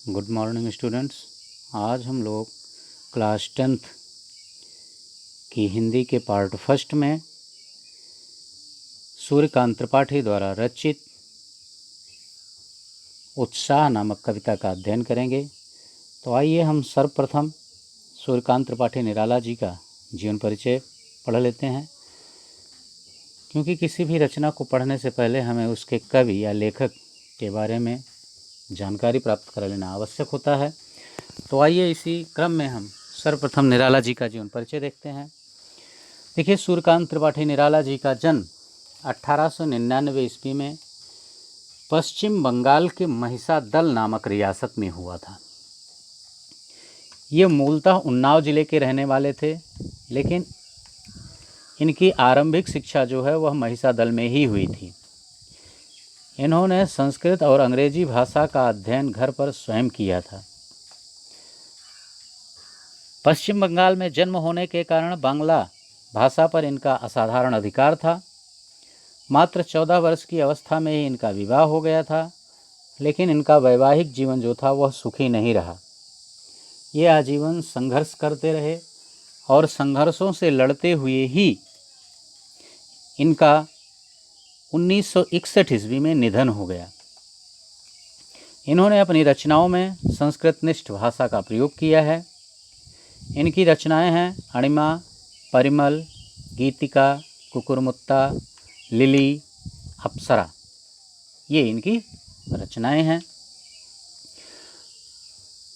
Good morning students. आज हम लोग क्लास 10th की हिंदी के पार्ट फर्स्ट में सूर्यकांत त्रिपाठी द्वारा रचित उत्साह नामक कविता का अध्ययन करेंगे। तो आइए हम सर्वप्रथम सूर्यकांत त्रिपाठी निराला जी का जीवन परिचय पढ़ लेते हैं, क्योंकि किसी भी रचना को पढ़ने से पहले हमें उसके कवि या लेखक के बारे में जानकारी प्राप्त कर लेना आवश्यक होता है। तो आइए इसी क्रम में हम सर्वप्रथम निराला जी का जीवन परिचय देखते हैं। देखिए, सूर्यकांत त्रिपाठी निराला जी का जन्म 1899 ईस्वी में पश्चिम बंगाल के महिसादल नामक रियासत में हुआ था। ये मूलतः उन्नाव जिले के रहने वाले थे, लेकिन इनकी आरंभिक शिक्षा जो है वह महिसादल में ही हुई थी। इन्होंने संस्कृत और अंग्रेजी भाषा का अध्ययन घर पर स्वयं किया था। पश्चिम बंगाल में जन्म होने के कारण बांग्ला भाषा पर इनका असाधारण अधिकार था। मात्र 14 वर्ष की अवस्था में ही इनका विवाह हो गया था, लेकिन इनका वैवाहिक जीवन जो था वह सुखी नहीं रहा। ये आजीवन संघर्ष करते रहे और संघर्षों से लड़ते हुए ही इनका 1961 ईस्वी में निधन हो गया। इन्होंने अपनी रचनाओं में संस्कृतनिष्ठ भाषा का प्रयोग किया है। इनकी रचनाएं हैं अणिमा, परिमल, गीतिका, कुकुरमुत्ता, लिली, अप्सरा। ये इनकी रचनाएं हैं।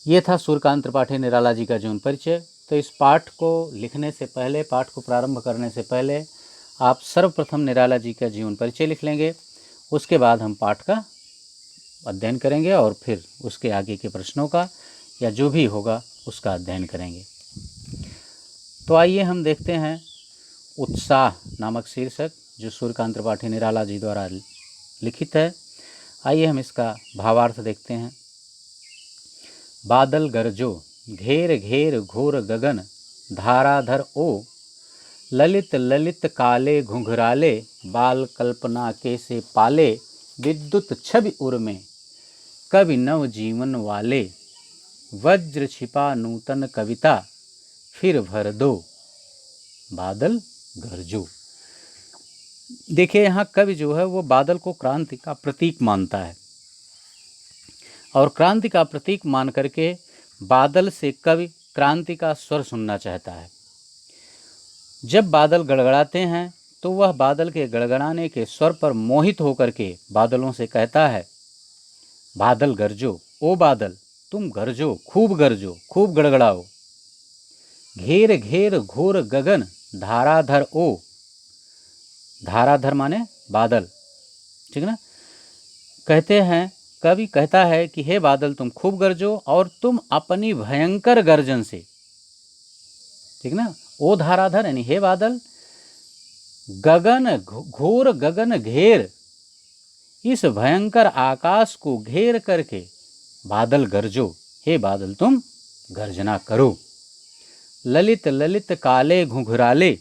ये था सूर्यकांत त्रिपाठी निराला जी का जीवन परिचय। तो इस पाठ को लिखने से पहले, पाठ को प्रारंभ करने से पहले आप सर्वप्रथम निराला जी का जीवन परिचय लिख लेंगे। उसके बाद हम पाठ का अध्ययन करेंगे और फिर उसके आगे के प्रश्नों का या जो भी होगा उसका अध्ययन करेंगे। तो आइए हम देखते हैं उत्साह नामक शीर्षक जो सूर्यकांत त्रिपाठी निराला जी द्वारा लिखित है। आइए हम इसका भावार्थ देखते हैं। बादल गरजो, घेर घेर घोर गगन, धाराधर ओ, ललित ललित काले घुंघराले, बाल कल्पना के से पाले, विद्युत छवि उर में कवि नव जीवन वाले, वज्र छिपा नूतन कविता, फिर भर दो बादल गरजो। देखिए, यहाँ कवि जो है वो बादल को क्रांति का प्रतीक मानता है और क्रांति का प्रतीक मान करके बादल से कवि क्रांति का स्वर सुनना चाहता है। जब बादल गड़गड़ाते हैं तो वह बादल के गड़गड़ाने के स्वर पर मोहित होकर के बादलों से कहता है, बादल गरजो, ओ बादल तुम गरजो, खूब गड़गड़ाओ। घेर घेर घोर गगन, धाराधर ओ, धाराधर माने बादल, ठीक ना। कहते हैं, कवि कहता है कि हे बादल तुम खूब गरजो और तुम अपनी भयंकर गर्जन से, ठीक ना। ओ धाराधर यानी हे बादल, गगन घोर गगन घेर, इस भयंकर आकाश को घेर करके बादल गरजो, हे बादल तुम गर्जना करो। ललित ललित काले घुंघराले,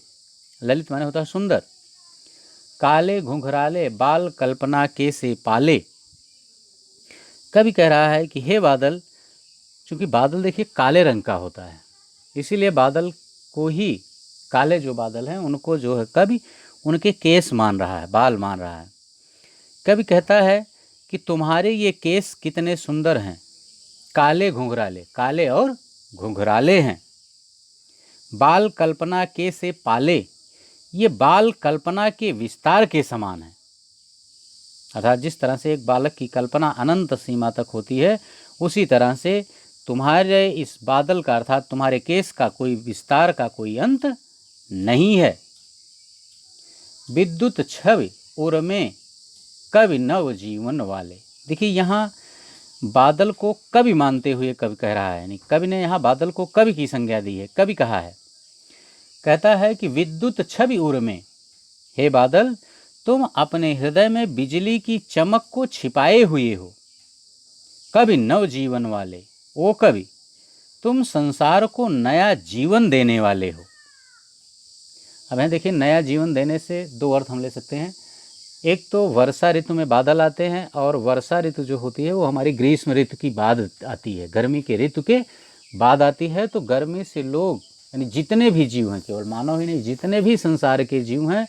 ललित माने होता है सुंदर, काले घुंघराले बाल कल्पना के से पाले। कवि कह रहा है कि हे बादल, चूंकि बादल देखिए काले रंग का होता है, इसीलिए बादल को ही, काले जो बादल हैं उनको जो है कवि उनके केस मान रहा है, बाल मान रहा है। कवि कहता है कि तुम्हारे ये केस कितने सुंदर हैं, काले घुंघराले, काले और घुंघराले हैं। बाल कल्पना के से पाले, ये बाल कल्पना के विस्तार के समान है। अर्थात जिस तरह से एक बालक की कल्पना अनंत सीमा तक होती है, उसी तरह से तुम्हारे इस बादल का, अर्थात तुम्हारे केस का कोई विस्तार का कोई अंत नहीं है। विद्युत छवि उर में कवि नव जीवन वाले। देखिए, यहाँ बादल को कवि मानते हुए कवि कह रहा है, यानी कवि ने यहाँ बादल को कवि की संज्ञा दी है। कवि कहा है, कहता है कि विद्युत छवि उर में, हे बादल तुम अपने हृदय में बिजली की चमक को छिपाए हुए हो। कवि नव जीवन वाले, ओ कवि तुम संसार को नया जीवन देने वाले हो। अब यहाँ देखिए, नया जीवन देने से दो अर्थ हम ले सकते हैं। एक तो वर्षा ऋतु में बादल आते हैं, और वर्षा ऋतु जो होती है वो हमारी ग्रीष्म ऋतु की बाद आती है, गर्मी के ऋतु के बाद आती है। तो गर्मी से लोग, यानी जितने भी जीव हैं, केवल मानव ही नहीं, जितने भी संसार के जीव हैं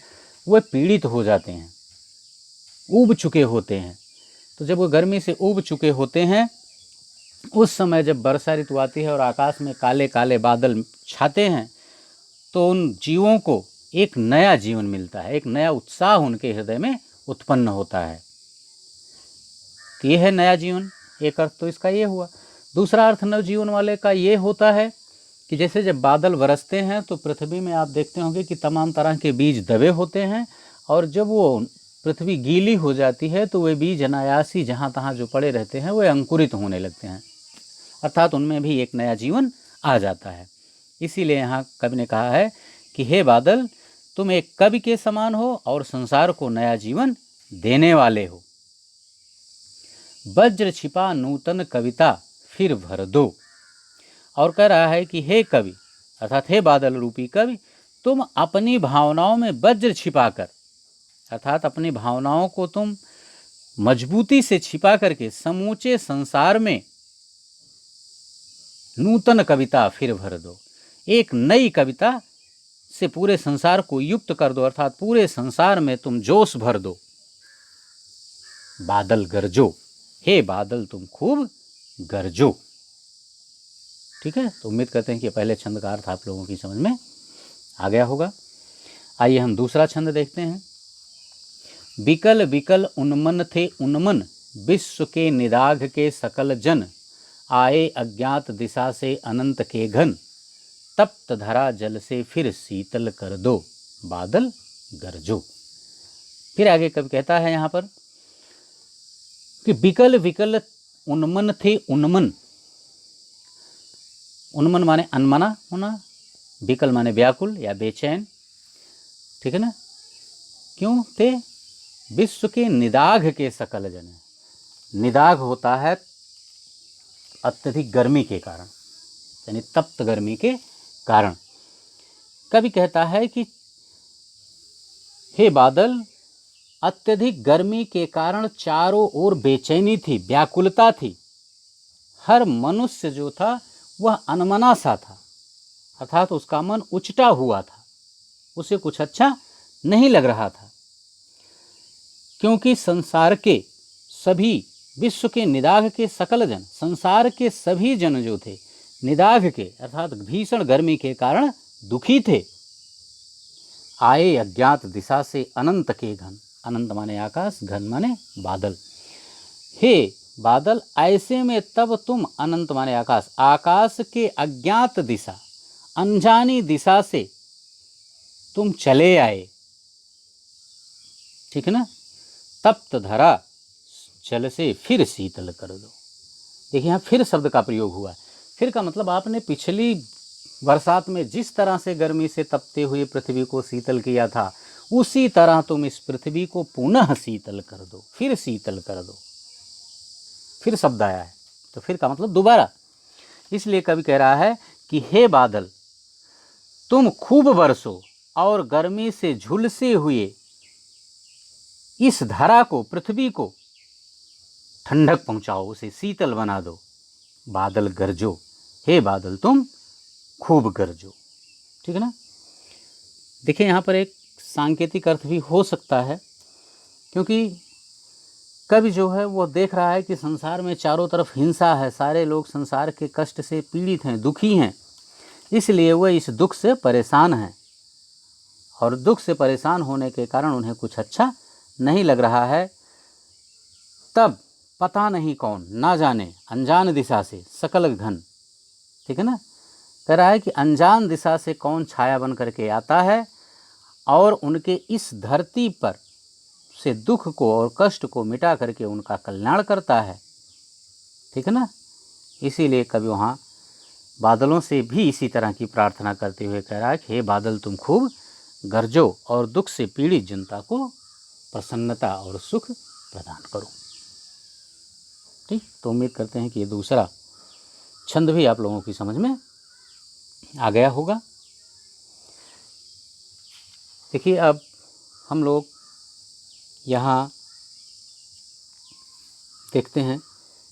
वे पीड़ित हो जाते हैं, ऊब चुके होते हैं। तो जब वो गर्मी से ऊब चुके होते हैं, उस समय जब वर्षा ऋतु आती है और आकाश में काले काले बादल छाते हैं, तो उन जीवों को एक नया जीवन मिलता है, एक नया उत्साह उनके हृदय में उत्पन्न होता है। तो ये है नया जीवन, एक अर्थ तो इसका ये हुआ। दूसरा अर्थ नवजीवन वाले का ये होता है कि जैसे जब बादल बरसते हैं तो पृथ्वी में आप देखते होंगे कि तमाम तरह के बीज दबे होते हैं, और जब वो पृथ्वी गीली हो जाती है तो वे बीज अनायास ही जहाँ तहाँ जो पड़े रहते हैं वे अंकुरित होने लगते हैं, अर्थात उनमें भी एक नया जीवन आ जाता है। इसीलिए यहाँ कवि ने कहा है कि हे बादल, तुम एक कवि के समान हो और संसार को नया जीवन देने वाले हो। वज्र छिपा नूतन कविता फिर भर दो। और कह रहा है कि हे कवि, अर्थात हे बादल रूपी कवि, तुम अपनी भावनाओं में वज्र छिपाकर, अर्थात अपनी भावनाओं को तुम मजबूती से छिपा करके समूचे संसार में नूतन कविता फिर भर दो, एक नई कविता से पूरे संसार को युक्त कर दो, अर्थात पूरे संसार में तुम जोश भर दो। बादल गरजो, हे बादल तुम खूब गरजो। ठीक है, तो उम्मीद करते हैं कि पहले छंद का अर्थ आप लोगों की समझ में आ गया होगा। आइए हम दूसरा छंद देखते हैं। बिकल बिकल उन्मन थे उन्मन, विश्व के निदाघ के सकल जन, आए अज्ञात दिशा से अनंत के घन, तप्त धरा जल से फिर शीतल कर दो, बादल गरजो। फिर आगे कब कहता है यहाँ पर कि बिकल विकल उन्मन थे उन्मन। उन्मन माने अनमना होना, विकल माने व्याकुल या बेचैन, ठीक है ना। क्यों थे? विश्व के निदाघ के सकल जन। निदाघ होता है अत्यधिक गर्मी के कारण, यानी तप्त गर्मी के कारण। कवि कहता है कि हे बादल, अत्यधिक गर्मी के कारण चारों ओर बेचैनी थी, व्याकुलता थी। हर मनुष्य जो था वह अनमना सा था, अर्थात उसका मन उचटा हुआ था, उसे कुछ अच्छा नहीं लग रहा था, क्योंकि संसार के सभी, विश्व के निदाघ के सकल जन, संसार के सभी जन जो थे निदाघ के अर्थात भीषण गर्मी के कारण दुखी थे। आए अज्ञात दिशा से अनंत के घन, अनंत माने आकाश, घन माने बादल। हे बादल, ऐसे में तब तुम, अनंत माने आकाश, आकाश के अज्ञात दिशा, अनजानी दिशा से तुम चले आए, ठीक है ना। तप्त धरा जल से फिर शीतल कर दो। देखिए यहाँ फिर शब्द का प्रयोग हुआ है। फिर का मतलब आपने पिछली बरसात में जिस तरह से गर्मी से तपते हुए पृथ्वी को शीतल किया था, उसी तरह तुम इस पृथ्वी को पुनः शीतल कर दो, फिर शीतल कर दो। फिर शब्द आया है, तो फिर का मतलब दोबारा। इसलिए कवि कह रहा है कि हे बादल, तुम खूब बरसो और गर्मी से झुलसे हुए इस धरा को, पृथ्वी को ठंडक पहुंचाओ, उसे शीतल बना दो। बादल गरजो, हे बादल तुम खूब गरजो, ठीक है ना। देखिए यहाँ पर एक सांकेतिक अर्थ भी हो सकता है, क्योंकि कवि जो है वो देख रहा है कि संसार में चारों तरफ हिंसा है, सारे लोग संसार के कष्ट से पीड़ित हैं, दुखी हैं, इसलिए वह इस दुख से परेशान हैं, और दुख से परेशान होने के कारण उन्हें कुछ अच्छा नहीं लग रहा है। तब पता नहीं कौन, ना जाने, अनजान दिशा से सकल घन, ठीक है ना, कह रहा है कि अनजान दिशा से कौन छाया बन करके आता है और उनके इस धरती पर से दुख को और कष्ट को मिटा करके उनका कल्याण करता है, ठीक है ना। इसीलिए कभी वहाँ बादलों से भी इसी तरह की प्रार्थना करते हुए कह रहा है कि हे बादल तुम खूब गरजो और दुख से पीड़ित जनता को प्रसन्नता और सुख प्रदान करो। ठीक, तो उम्मीद करते हैं कि ये दूसरा छंद भी आप लोगों की समझ में आ गया होगा। देखिए अब हम लोग यहाँ देखते हैं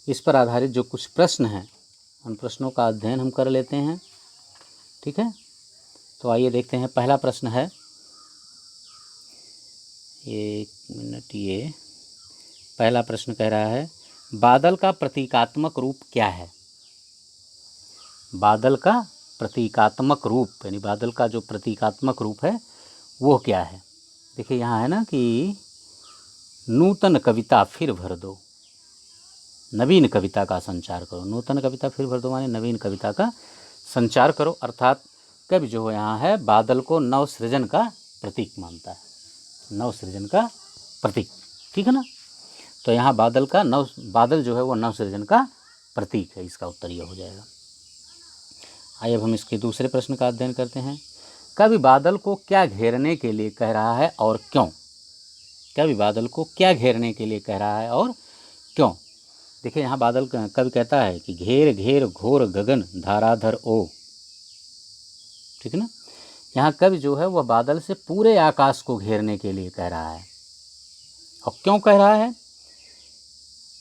इस पर आधारित जो कुछ प्रश्न हैं उन प्रश्नों का अध्ययन हम कर लेते हैं। ठीक है, तो आइए देखते हैं। पहला प्रश्न है, एक मिनट, ये पहला प्रश्न कह रहा है बादल का प्रतीकात्मक रूप क्या है। बादल का प्रतीकात्मक रूप, यानी बादल का जो प्रतीकात्मक रूप है वो क्या है। देखिए यहाँ है ना कि नूतन कविता फिर भर दो, नवीन कविता का संचार करो। नूतन कविता फिर भर दो माने नवीन कविता का संचार करो। अर्थात कवि जो यहाँ है बादल को नव सृजन का प्रतीक मानता है, नव सृजन का प्रतीक। ठीक है ना, तो यहाँ बादल जो है वो नव सृजन का प्रतीक है। इसका उत्तर ये हो जाएगा। आइए अब हम इसके दूसरे प्रश्न का अध्ययन करते हैं। कवि बादल को क्या घेरने के लिए कह रहा है और क्यों। कवि बादल को क्या घेरने के लिए कह रहा है और क्यों। देखिए यहाँ बादल कवि कहता है कि घेर घेर घोर गगन धाराधर ओ। ठीक है ना, यहाँ कवि जो है वह बादल से पूरे आकाश को घेरने के लिए कह रहा है। और क्यों कह रहा है,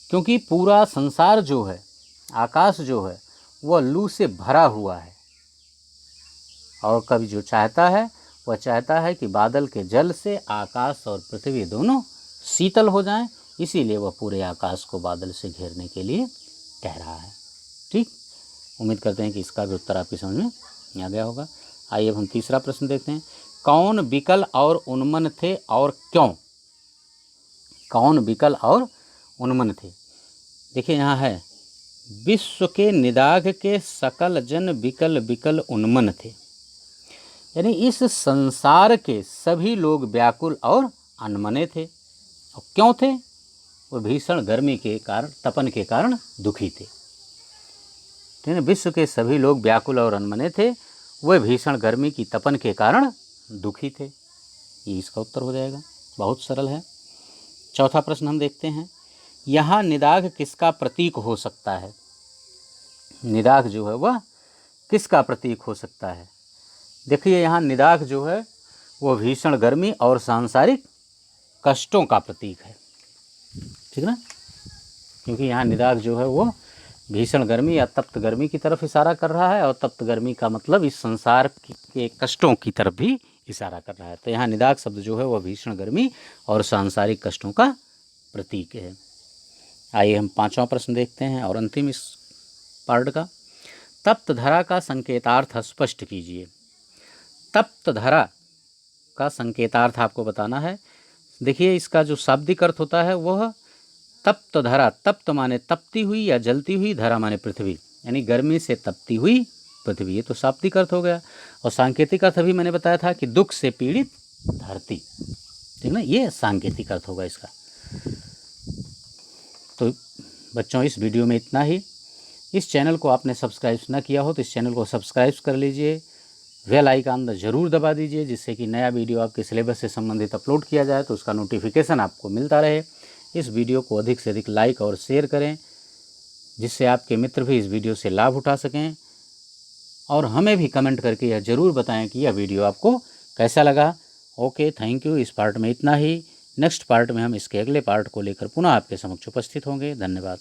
क्योंकि पूरा संसार जो है, आकाश जो है वह लू से भरा हुआ है। और कवि जो चाहता है वह चाहता है कि बादल के जल से आकाश और पृथ्वी दोनों शीतल हो जाएं, इसीलिए वह पूरे आकाश को बादल से घेरने के लिए कह रहा है। ठीक, उम्मीद करते हैं कि इसका भी उत्तर आपकी समझ में आ गया होगा। आइए अब हम तीसरा प्रश्न देखते हैं। कौन विकल और उन्मन थे और क्यों। कौन विकल और उन्मन थे। देखिए यहाँ है विश्व के निदाघ के सकल जन विकल विकल उन्मन थे, यानी इस संसार के सभी लोग व्याकुल और अनमने थे। और क्यों थे, वो भीषण गर्मी के कारण, तपन के कारण दुखी थे। ठीक है, विश्व के सभी लोग व्याकुल और अनमने थे, वह भीषण गर्मी की तपन के कारण दुखी थे। ये इसका उत्तर हो जाएगा, बहुत सरल है। चौथा प्रश्न हम देखते हैं। यहाँ निदाघ किसका प्रतीक हो सकता है। निदाघ जो है वह किसका प्रतीक हो सकता है। देखिए यहाँ निदाघ जो है वो भीषण गर्मी और सांसारिक कष्टों का प्रतीक है। ठीक ना, क्योंकि यहाँ निदाघ जो है वो भीषण गर्मी या तप्त गर्मी की तरफ इशारा कर रहा है, और तप्त गर्मी का मतलब इस संसार के कष्टों की तरफ भी इशारा कर रहा है। तो यहाँ निदाघ शब्द जो है वह भीषण गर्मी और सांसारिक कष्टों का प्रतीक है। आइए हम पांचवा प्रश्न देखते हैं और अंतिम इस पार्ट का। तप्त धरा का संकेतार्थ स्पष्ट कीजिए। तप्त धरा का संकेतार्थ आपको बताना है। देखिए इसका जो शाब्दिक अर्थ होता है वह तप्त धरा, तप्त माने तपती हुई या जलती हुई, धरा माने पृथ्वी, यानी गर्मी से तपती हुई पृथ्वी। ये तो शाब्दिक अर्थ हो गया। और सांकेतिक अर्थ अभी मैंने बताया था कि दुख से पीड़ित धरती। ठीक ना, ये सांकेतिक अर्थ होगा इसका। तो बच्चों इस वीडियो में इतना ही। इस चैनल को आपने सब्सक्राइब ना किया हो तो इस चैनल को सब्सक्राइब कर लीजिए, बेल आइकन ज़रूर दबा दीजिए, जिससे कि नया वीडियो आपके सिलेबस से संबंधित अपलोड किया जाए तो उसका नोटिफिकेशन आपको मिलता रहे। इस वीडियो को अधिक से अधिक लाइक और शेयर करें, जिससे आपके मित्र भी इस वीडियो से लाभ उठा सकें। और हमें भी कमेंट करके यह ज़रूर बताएं कि यह वीडियो आपको कैसा लगा। Okay, thank you. इस पार्ट में इतना ही। नेक्स्ट पार्ट में हम इसके अगले पार्ट को लेकर पुनः आपके समक्ष उपस्थित होंगे। धन्यवाद।